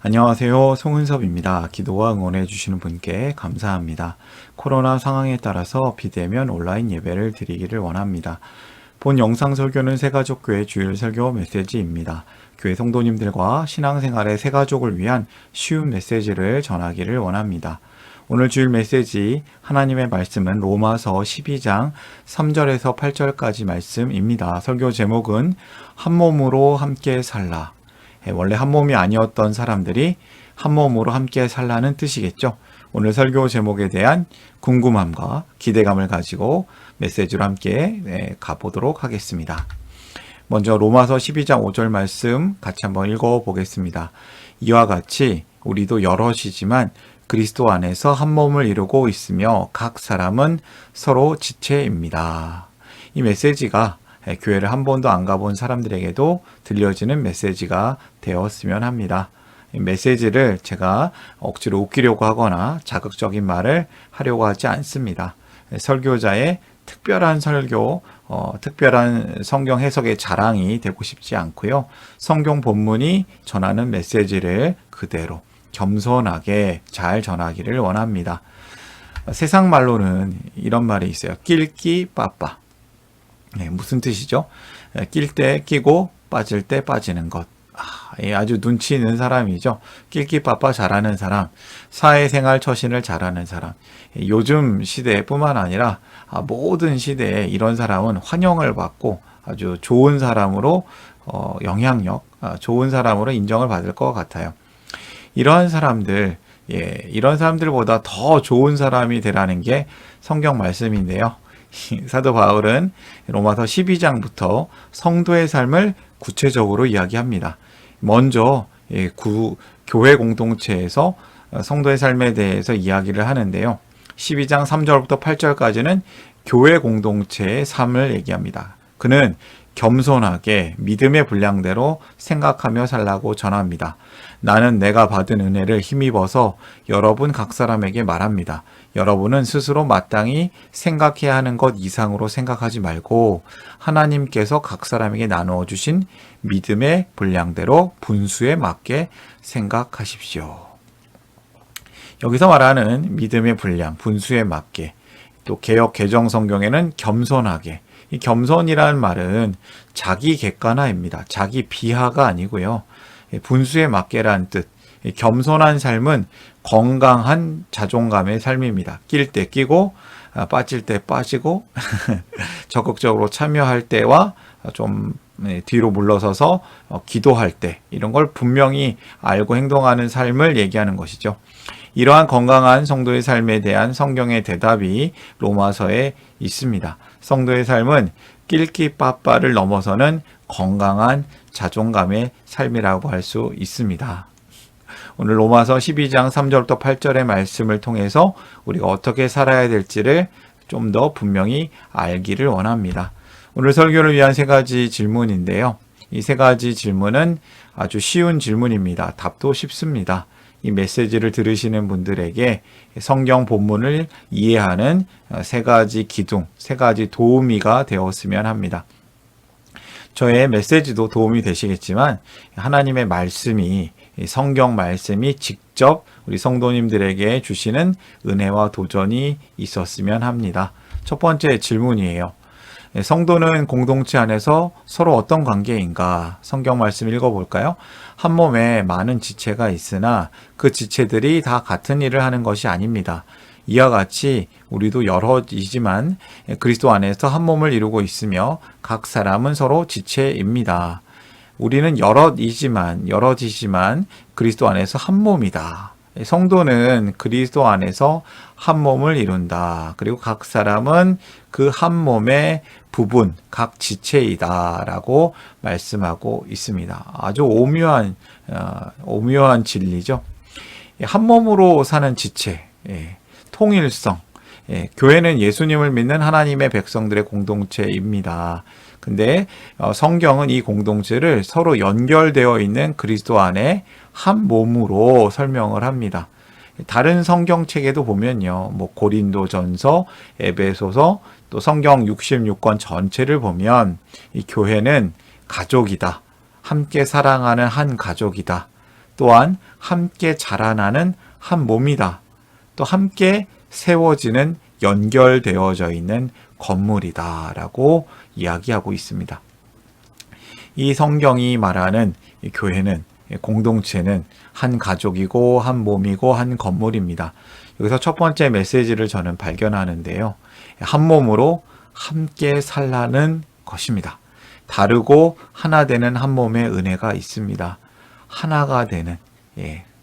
안녕하세요. 송은섭입니다. 기도와 응원해 주시는 분께 감사합니다. 코로나 상황에 따라서 비대면 온라인 예배를 드리기를 원합니다. 본 영상 설교는 새가족교회 주일 설교 메시지입니다. 교회 성도님들과 신앙생활의 새가족을 위한 쉬운 메시지를 전하기를 원합니다. 오늘 주일 메시지 하나님의 말씀은 로마서 12장 3절에서 8절까지 말씀입니다. 설교 제목은 한 몸으로 함께 살라. 원래 한 몸이 아니었던 사람들이 한 몸으로 함께 살라는 뜻이겠죠. 오늘 설교 제목에 대한 궁금함과 기대감을 가지고 메시지로 함께 가보도록 하겠습니다. 먼저 로마서 12장 5절 말씀 같이 한번 읽어보겠습니다. 이와 같이 우리도 여럿이지만 그리스도 안에서 한 몸을 이루고 있으며 각 사람은 서로 지체입니다. 이 메시지가 교회를 한 번도 안 가본 사람들에게도 들려지는 메시지가 되었으면 합니다. 이 메시지를 제가 억지로 웃기려고 하거나 자극적인 말을 하려고 하지 않습니다. 설교자의 특별한 설교, 특별한 성경 해석의 자랑이 되고 싶지 않고요. 성경 본문이 전하는 메시지를 그대로 겸손하게 잘 전하기를 원합니다. 세상 말로는 이런 말이 있어요. 낄끼 빠빠. 무슨 뜻이죠? 낄 때 끼고 빠질 때 빠지는 것. 아주 눈치 있는 사람이죠. 낄끼빠빠 잘하는 사람, 사회생활 처신을 잘하는 사람. 요즘 시대뿐만 아니라 모든 시대에 이런 사람은 환영을 받고 아주 좋은 사람으로 영향력, 좋은 사람으로 인정을 받을 것 같아요. 이런 사람들, 이런 사람들보다 더 좋은 사람이 되라는 게 성경 말씀인데요. 사도 바울은 로마서 12장부터 성도의 삶을 구체적으로 이야기합니다. 먼저 교회 공동체에서 성도의 삶에 대해서 이야기를 하는데요. 12장 3절부터 8절까지는 교회 공동체의 삶을 얘기합니다. 그는 겸손하게 믿음의 분량대로 생각하며 살라고 전합니다. 나는 내가 받은 은혜를 힘입어서 여러분 각 사람에게 말합니다. 여러분은 스스로 마땅히 생각해야 하는 것 이상으로 생각하지 말고 하나님께서 각 사람에게 나누어 주신 믿음의 분량대로 분수에 맞게 생각하십시오. 여기서 말하는 믿음의 분량, 분수에 맞게, 또 개역 개정 성경에는 겸손하게, 이 겸손이라는 말은 자기 객관화입니다. 자기 비하가 아니고요. 분수에 맞게라는 뜻. 겸손한 삶은 건강한 자존감의 삶입니다. 낄 때 끼고 빠질 때 빠지고 적극적으로 참여할 때와 좀 뒤로 물러서서 기도할 때 이런 걸 분명히 알고 행동하는 삶을 얘기하는 것이죠. 이러한 건강한 성도의 삶에 대한 성경의 대답이 로마서에 있습니다. 성도의 삶은 낄끼빠빠를 넘어서는 건강한 자존감의 삶이라고 할 수 있습니다. 오늘 로마서 12장 3절부터 8절의 말씀을 통해서 우리가 어떻게 살아야 될지를 좀 더 분명히 알기를 원합니다. 오늘 설교를 위한 세 가지 질문인데요. 이 세 가지 질문은 아주 쉬운 질문입니다. 답도 쉽습니다. 이 메시지를 들으시는 분들에게 성경 본문을 이해하는 세 가지 기둥, 세 가지 도우미가 되었으면 합니다. 저의 메시지도 도움이 되시겠지만 하나님의 말씀이, 성경 말씀이 직접 우리 성도님들에게 주시는 은혜와 도전이 있었으면 합니다. 첫 번째 질문이에요. 성도는 공동체 안에서 서로 어떤 관계인가? 성경 말씀 읽어볼까요? 한 몸에 많은 지체가 있으나 그 지체들이 다 같은 일을 하는 것이 아닙니다. 이와 같이 우리도 여럿이지만 그리스도 안에서 한 몸을 이루고 있으며 각 사람은 서로 지체입니다. 우리는 여럿이지만 그리스도 안에서 한 몸이다. 성도는 그리스도 안에서 한 몸을 이룬다. 그리고 각 사람은 그 한 몸의 부분, 각 지체이다 라고 말씀하고 있습니다. 아주 오묘한 진리죠. 한 몸으로 사는 지체, 통일성. 교회는 예수님을 믿는 하나님의 백성들의 공동체입니다. 근데 성경은 이 공동체를 서로 연결되어 있는 그리스도 안에 한 몸으로 설명을 합니다. 다른 성경책에도 보면요. 고린도전서, 에베소서, 또 성경 66권 전체를 보면 이 교회는 가족이다. 함께 사랑하는 한 가족이다. 또한 함께 자라나는 한 몸이다. 또 함께 세워지는 연결되어져 있는 건물이다 라고 이야기하고 있습니다. 이 성경이 말하는 교회는, 공동체는 한 가족이고 한 몸이고 한 건물입니다. 여기서 첫 번째 메시지를 저는 발견하는데요. 한 몸으로 함께 살라는 것입니다. 다르고 하나 되는 한 몸의 은혜가 있습니다. 하나가 되는,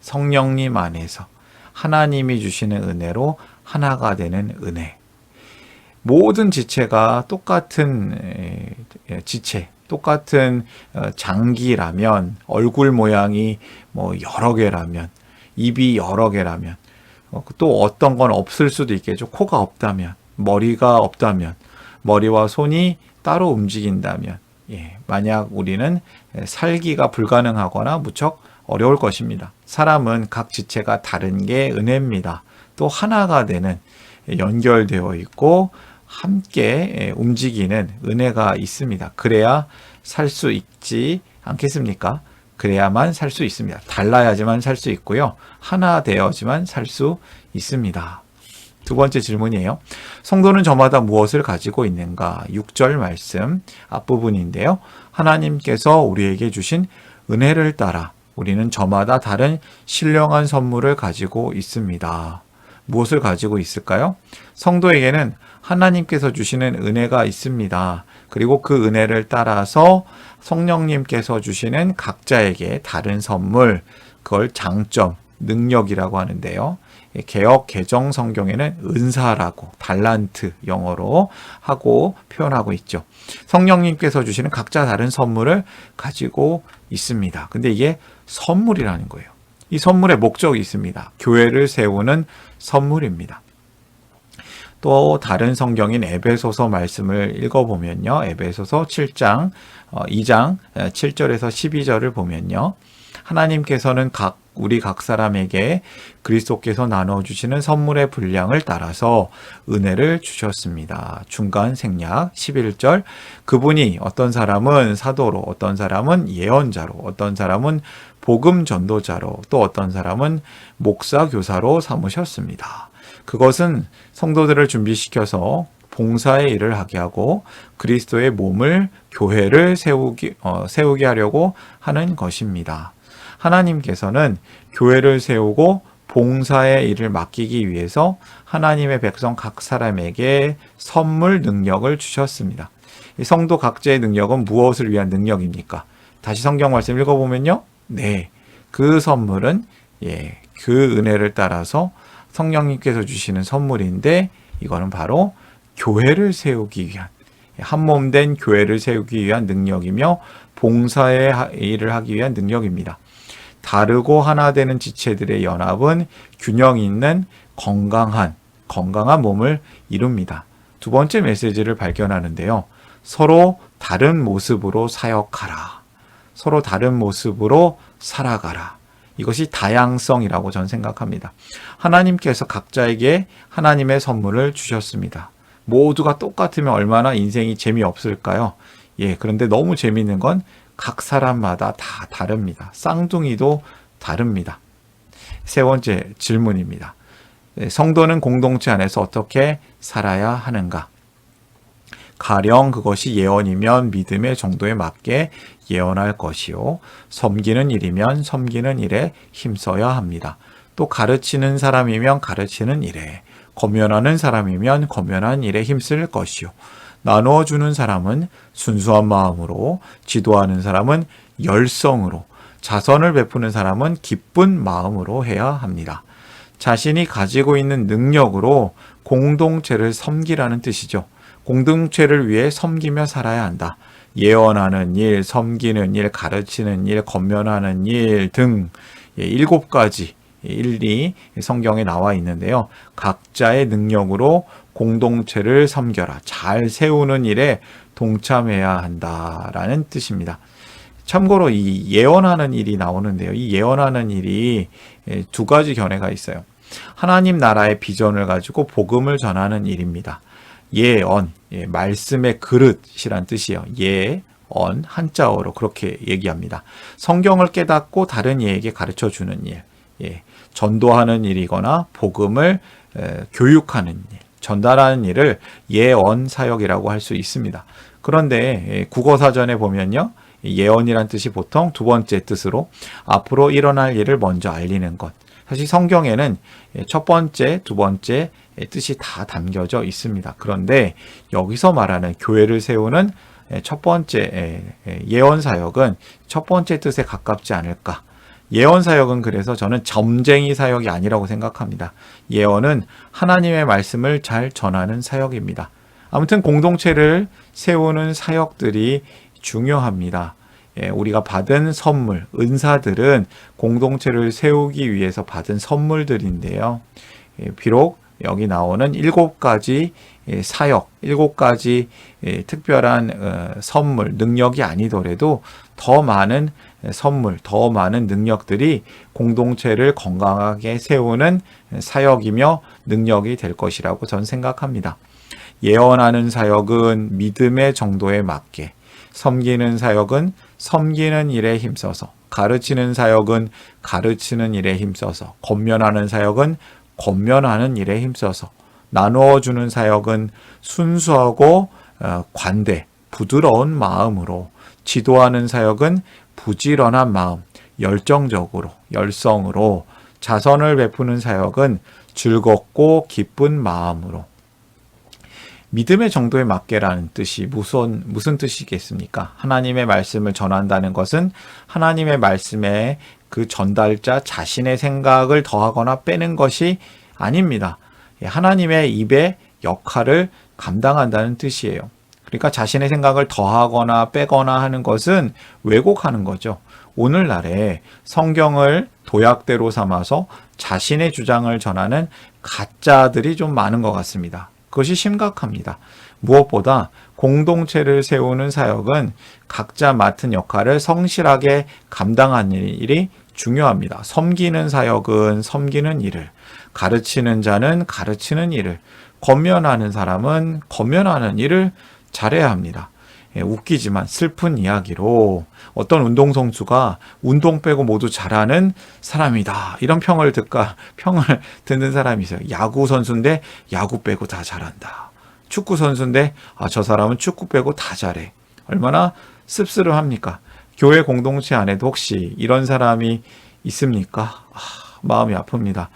성령님 안에서 하나님이 주시는 은혜로 하나가 되는 은혜. 모든 지체가 똑같은 지체, 똑같은 장기라면, 얼굴 모양이 여러 개라면, 입이 여러 개라면, 또 어떤 건 없을 수도 있겠죠. 코가 없다면, 머리가 없다면, 머리와 손이 따로 움직인다면, 만약 우리는 살기가 불가능하거나 무척 어려울 것입니다. 사람은 각 지체가 다른 게 은혜입니다. 또 하나가 되는, 연결되어 있고 함께 움직이는 은혜가 있습니다. 그래야 살 수 있지 않겠습니까? 그래야만 살 수 있습니다. 달라야지만 살 수 있고요. 하나 되어야지만 살 수 있습니다. 두 번째 질문이에요. 성도는 저마다 무엇을 가지고 있는가? 6절 말씀 앞부분인데요. 하나님께서 우리에게 주신 은혜를 따라 우리는 저마다 다른 신령한 선물을 가지고 있습니다. 무엇을 가지고 있을까요? 성도에게는 하나님께서 주시는 은혜가 있습니다. 그리고 그 은혜를 따라서 성령님께서 주시는 각자에게 다른 선물, 그걸 장점, 능력이라고 하는데요. 개역 개정 성경에는 은사라고, 달란트 영어로 하고 표현하고 있죠. 성령님께서 주시는 각자 다른 선물을 가지고 있습니다. 근데 이게 선물이라는 거예요. 이 선물의 목적이 있습니다. 교회를 세우는 선물입니다. 또 다른 성경인 에베소서 말씀을 읽어보면요. 에베소서 7장 2장 7절에서 12절을 보면요. 하나님께서는 우리 각 사람에게 그리스도께서 나눠주시는 선물의 분량을 따라서 은혜를 주셨습니다. 중간 생략 11절, 그분이 어떤 사람은 사도로, 어떤 사람은 예언자로, 어떤 사람은 복음 전도자로, 또 어떤 사람은 목사 교사로 삼으셨습니다. 그것은 성도들을 준비시켜서 봉사의 일을 하게 하고 그리스도의 몸을, 교회를 세우게 하려고 하는 것입니다. 하나님께서는 교회를 세우고 봉사의 일을 맡기기 위해서 하나님의 백성 각 사람에게 선물 능력을 주셨습니다. 이 성도 각자의 능력은 무엇을 위한 능력입니까? 다시 성경 말씀 읽어보면요. 네, 그 선물은 그 은혜를 따라서 성령님께서 주시는 선물인데 이거는 바로 교회를 세우기 위한, 한 몸 된 교회를 세우기 위한 능력이며 봉사의 일을 하기 위한 능력입니다. 다르고 하나 되는 지체들의 연합은 균형 있는 건강한 몸을 이룹니다. 두 번째 메시지를 발견하는데요. 서로 다른 모습으로 사역하라. 서로 다른 모습으로 살아가라. 이것이 다양성이라고 저는 생각합니다. 하나님께서 각자에게 하나님의 선물을 주셨습니다. 모두가 똑같으면 얼마나 인생이 재미없을까요? 그런데 너무 재미있는 건 각 사람마다 다 다릅니다. 쌍둥이도 다릅니다. 세 번째 질문입니다. 성도는 공동체 안에서 어떻게 살아야 하는가? 가령 그것이 예언이면 믿음의 정도에 맞게 예언할 것이요. 섬기는 일이면 섬기는 일에 힘써야 합니다. 또 가르치는 사람이면 가르치는 일에, 권면하는 사람이면 권면하는 일에 힘쓸 것이요. 나누어 주는 사람은 순수한 마음으로, 지도하는 사람은 열성으로, 자선을 베푸는 사람은 기쁜 마음으로 해야 합니다. 자신이 가지고 있는 능력으로 공동체를 섬기라는 뜻이죠. 공동체를 위해 섬기며 살아야 한다. 예언하는 일, 섬기는 일, 가르치는 일, 권면하는 일 등 7가지 일이 성경에 나와 있는데요. 각자의 능력으로 공동체를 섬겨라. 잘 세우는 일에 동참해야 한다라는 뜻입니다. 참고로 이 예언하는 일이 나오는데요. 이 예언하는 일이 2가지 견해가 있어요. 하나님 나라의 비전을 가지고 복음을 전하는 일입니다. 예언, 말씀의 그릇이란 뜻이에요. 한자어로 그렇게 얘기합니다. 성경을 깨닫고 다른 이에게 가르쳐 주는 일, 전도하는 일이거나 복음을 교육하는 일, 전달하는 일을 예언 사역이라고 할 수 있습니다. 그런데 국어사전에 보면요, 예언이란 뜻이 보통 두 번째 뜻으로 앞으로 일어날 일을 먼저 알리는 것. 사실 성경에는 첫 번째, 두 번째 뜻이 다 담겨져 있습니다. 그런데 여기서 말하는 교회를 세우는 첫 번째 예언 사역은 첫 번째 뜻에 가깝지 않을까. 예언 사역은 그래서 저는 점쟁이 사역이 아니라고 생각합니다. 예언은 하나님의 말씀을 잘 전하는 사역입니다. 아무튼 공동체를 세우는 사역들이 중요합니다. 우리가 받은 선물, 은사들은 공동체를 세우기 위해서 받은 선물들인데요. 비록 여기 나오는 7가지 사역, 7가지 특별한 선물, 능력이 아니더라도 더 많은 선물, 더 많은 능력들이 공동체를 건강하게 세우는 사역이며 능력이 될 것이라고 저는 생각합니다. 예언하는 사역은 믿음의 정도에 맞게, 섬기는 사역은 섬기는 일에 힘써서, 가르치는 사역은 가르치는 일에 힘써서, 권면하는 사역은 권면하는 일에 힘써서, 나누어 주는 사역은 순수하고 관대, 부드러운 마음으로, 지도하는 사역은 부지런한 마음, 열정적으로, 열성으로, 자선을 베푸는 사역은 즐겁고 기쁜 마음으로. 믿음의 정도에 맞게라는 뜻이 무슨 뜻이겠습니까? 하나님의 말씀을 전한다는 것은 하나님의 말씀에 그 전달자 자신의 생각을 더하거나 빼는 것이 아닙니다. 하나님의 입의 역할을 감당한다는 뜻이에요. 그러니까 자신의 생각을 더하거나 빼거나 하는 것은 왜곡하는 거죠. 오늘날에 성경을 도약대로 삼아서 자신의 주장을 전하는 가짜들이 좀 많은 것 같습니다. 그것이 심각합니다. 무엇보다 공동체를 세우는 사역은 각자 맡은 역할을 성실하게 감당하는 일이 중요합니다. 섬기는 사역은 섬기는 일을, 가르치는 자는 가르치는 일을, 권면하는 사람은 권면하는 일을 잘해야 합니다. 웃기지만 슬픈 이야기로 어떤 운동선수가 운동 빼고 모두 잘하는 사람이다, 이런 평을 듣는 사람이 있어요. 야구 선수인데 야구 빼고 다 잘한다. 축구 선수인데 저 사람은 축구 빼고 다 잘해. 얼마나 씁쓸합니까? 교회 공동체 안에도 혹시 이런 사람이 있습니까? 마음이 아픕니다.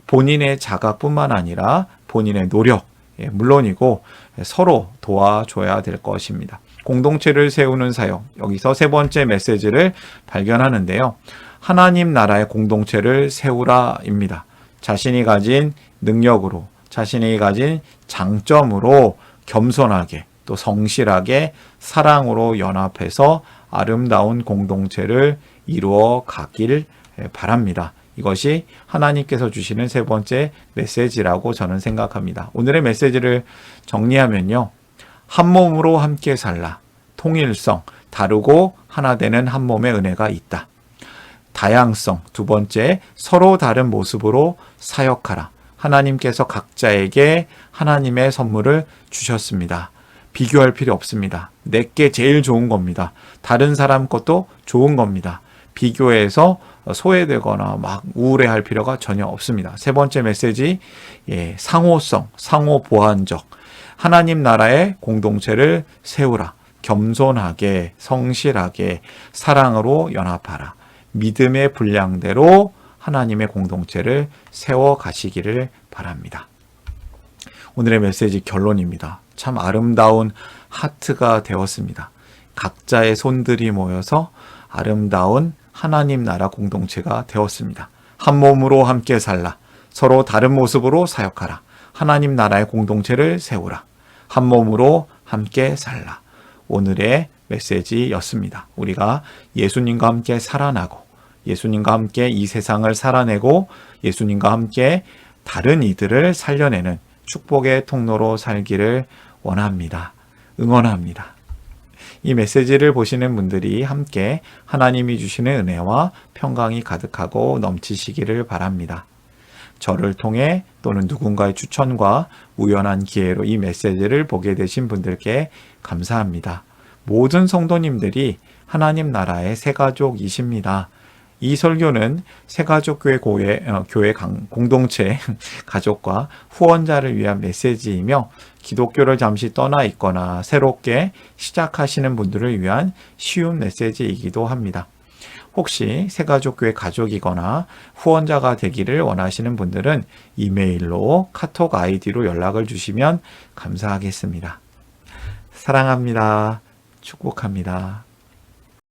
본인의 자각뿐만 아니라 본인의 노력, 물론이고 서로 도와줘야 될 것입니다. 공동체를 세우는 사역, 여기서 세 번째 메시지를 발견하는데요. 하나님 나라의 공동체를 세우라입니다. 자신이 가진 능력으로, 자신이 가진 장점으로 겸손하게 또 성실하게 사랑으로 연합해서 아름다운 공동체를 이루어 가길 바랍니다. 이것이 하나님께서 주시는 세 번째 메시지라고 저는 생각합니다. 오늘의 메시지를 정리하면요. 한 몸으로 함께 살라. 통일성, 다르고 하나 되는 한 몸의 은혜가 있다. 다양성, 두 번째, 서로 다른 모습으로 사역하라. 하나님께서 각자에게 하나님의 선물을 주셨습니다. 비교할 필요 없습니다. 내게 제일 좋은 겁니다. 다른 사람 것도 좋은 겁니다. 비교해서 소외되거나 막 우울해할 필요가 전혀 없습니다. 세 번째 메시지, 상호성, 상호 보완적. 하나님 나라의 공동체를 세우라. 겸손하게, 성실하게, 사랑으로 연합하라. 믿음의 분량대로 하나님의 공동체를 세워 가시기를 바랍니다. 오늘의 메시지 결론입니다. 참 아름다운 하트가 되었습니다. 각자의 손들이 모여서 아름다운 하나님 나라 공동체가 되었습니다. 한 몸으로 함께 살라. 서로 다른 모습으로 사역하라. 하나님 나라의 공동체를 세우라. 한 몸으로 함께 살라. 오늘의 메시지였습니다. 우리가 예수님과 함께 살아나고 예수님과 함께 이 세상을 살아내고 예수님과 함께 다른 이들을 살려내는 축복의 통로로 살기를 원합니다. 응원합니다. 이 메시지를 보시는 분들이 함께 하나님이 주시는 은혜와 평강이 가득하고 넘치시기를 바랍니다. 저를 통해 또는 누군가의 추천과 우연한 기회로 이 메시지를 보게 되신 분들께 감사합니다. 모든 성도님들이 하나님 나라의 새가족이십니다. 이 설교는 새가족교회 교회 공동체 가족과 후원자를 위한 메시지이며 기독교를 잠시 떠나 있거나 새롭게 시작하시는 분들을 위한 쉬운 메시지이기도 합니다. 혹시 새가족교회 가족이거나 후원자가 되기를 원하시는 분들은 이메일로 카톡 아이디로 연락을 주시면 감사하겠습니다. 사랑합니다. 축복합니다.